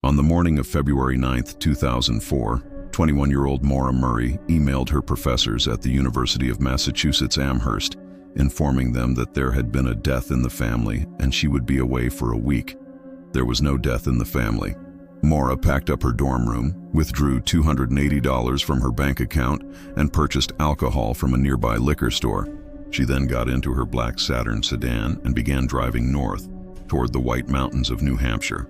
On the morning of February 9, 2004, 21-year-old Maura Murray emailed her professors at the University of Massachusetts Amherst, informing them that there had been a death in the family and she would be away for a week. There was no death in the family. Maura packed up her dorm room, withdrew $280 from her bank account, and purchased alcohol from a nearby liquor store. She then got into her black Saturn sedan and began driving north, toward the White Mountains of New Hampshire.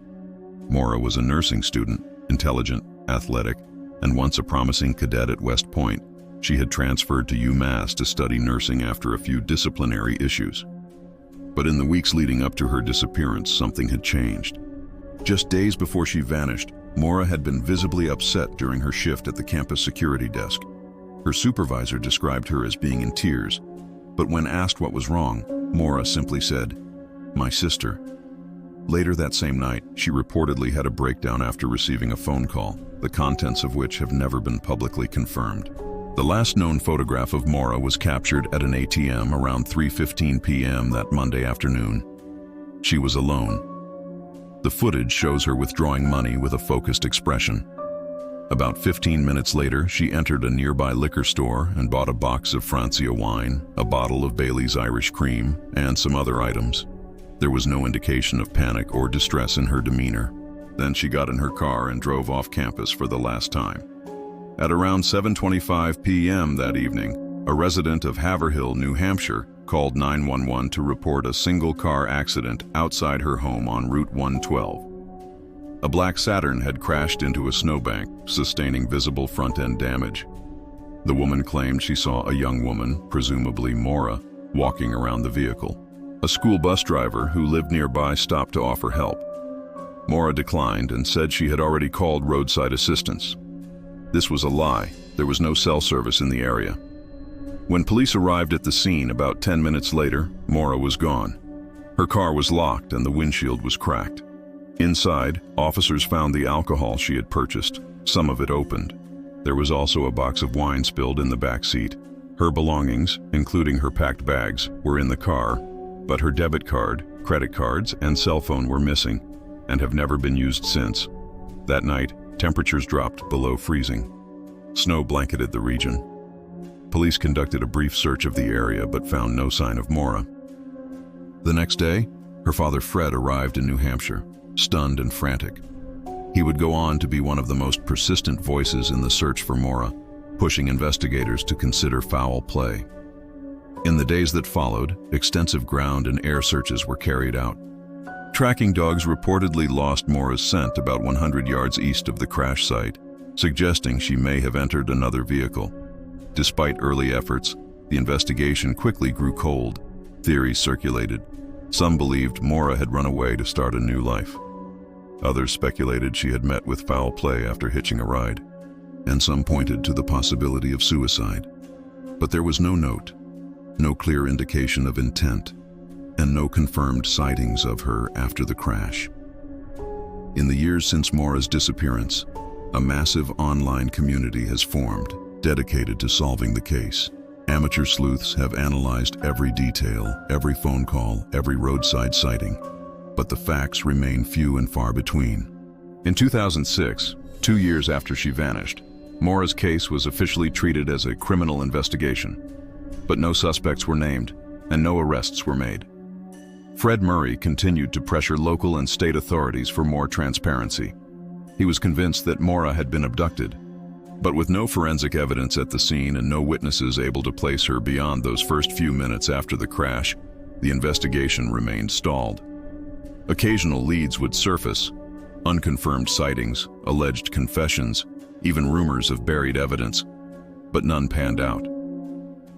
Maura was a nursing student, intelligent, athletic, and once a promising cadet at West Point. She had transferred to UMass to study nursing after a few disciplinary issues. But in the weeks leading up to her disappearance, something had changed. Just days before she vanished, Maura had been visibly upset during her shift at the campus security desk. Her supervisor described her as being in tears, but when asked what was wrong, Maura simply said, "My sister." Later that same night, she reportedly had a breakdown after receiving a phone call, the contents of which have never been publicly confirmed. The last known photograph of Maura was captured at an ATM around 3:15 p.m. that Monday afternoon. She was alone. The footage shows her withdrawing money with a focused expression. About 15 minutes later, she entered a nearby liquor store and bought a box of Francia wine, a bottle of Bailey's Irish Cream, and some other items. There was no indication of panic or distress in her demeanor. Then she got in her car and drove off campus for the last time. At around 7:25 p.m. that evening, a resident of Haverhill, New Hampshire, called 911 to report a single-car accident outside her home on Route 112. A black Saturn had crashed into a snowbank, sustaining visible front-end damage. The woman claimed she saw a young woman, presumably Maura, walking around the vehicle. A school bus driver who lived nearby stopped to offer help. Maura declined and said she had already called roadside assistance. This was a lie. There was no cell service in the area. When police arrived at the scene about 10 minutes later, Maura was gone. Her car was locked and the windshield was cracked. Inside, officers found the alcohol she had purchased, some of it opened. There was also a box of wine spilled in the back seat. Her belongings, including her packed bags, were in the car, but her debit card, credit cards, and cell phone were missing and have never been used since. That night, temperatures dropped below freezing. Snow blanketed the region. Police conducted a brief search of the area but found no sign of Maura. The next day, her father Fred arrived in New Hampshire, stunned and frantic. He would go on to be one of the most persistent voices in the search for Maura, pushing investigators to consider foul play. In the days that followed, extensive ground and air searches were carried out. Tracking dogs reportedly lost Maura's scent about 100 yards east of the crash site, suggesting she may have entered another vehicle. Despite early efforts, the investigation quickly grew cold. Theories circulated. Some believed Maura had run away to start a new life. Others speculated she had met with foul play after hitching a ride, and some pointed to the possibility of suicide. But there was no note, no clear indication of intent, and no confirmed sightings of her after the crash. In the years since Maura's disappearance, a massive online community has formed, dedicated to solving the case. Amateur sleuths have analyzed every detail, every phone call, every roadside sighting, but the facts remain few and far between. In 2006, 2 years after she vanished, Maura's case was officially treated as a criminal investigation, but no suspects were named and no arrests were made. Fred Murray continued to pressure local and state authorities for more transparency. He was convinced that Maura had been abducted, but with no forensic evidence at the scene and no witnesses able to place her beyond those first few minutes after the crash, the investigation remained stalled. Occasional leads would surface, unconfirmed sightings, alleged confessions, even rumors of buried evidence, but none panned out.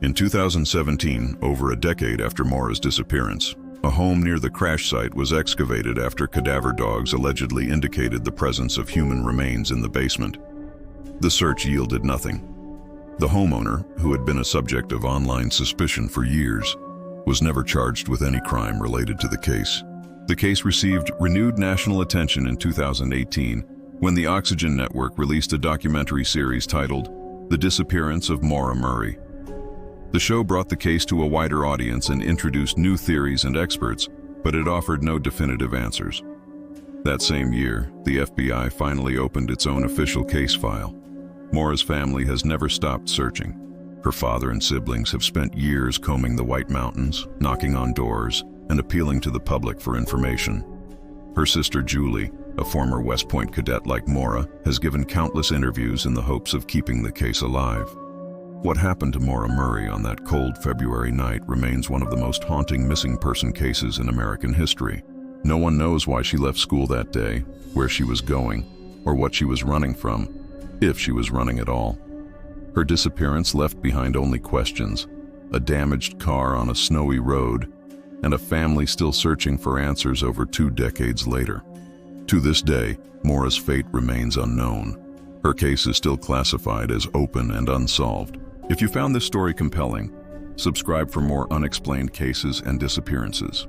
In 2017, over a decade after Maura's disappearance, a home near the crash site was excavated after cadaver dogs allegedly indicated the presence of human remains in the basement. The search yielded nothing. The homeowner, who had been a subject of online suspicion for years, was never charged with any crime related to the case. The case received renewed national attention in 2018 when the Oxygen Network released a documentary series titled The Disappearance of Maura Murray. The show brought the case to a wider audience and introduced new theories and experts, but it offered no definitive answers. That same year, the FBI finally opened its own official case file. Maura's family has never stopped searching. Her father and siblings have spent years combing the White Mountains, knocking on doors, and appealing to the public for information. Her sister Julie, a former West Point cadet like Maura, has given countless interviews in the hopes of keeping the case alive. What happened to Maura Murray on that cold February night remains one of the most haunting missing person cases in American history. No one knows why she left school that day, where she was going, or what she was running from, if she was running at all. Her disappearance left behind only questions, a damaged car on a snowy road, and a family still searching for answers over 2 decades later. To this day, Maura's fate remains unknown. Her case is still classified as open and unsolved. If you found this story compelling, subscribe for more unexplained cases and disappearances.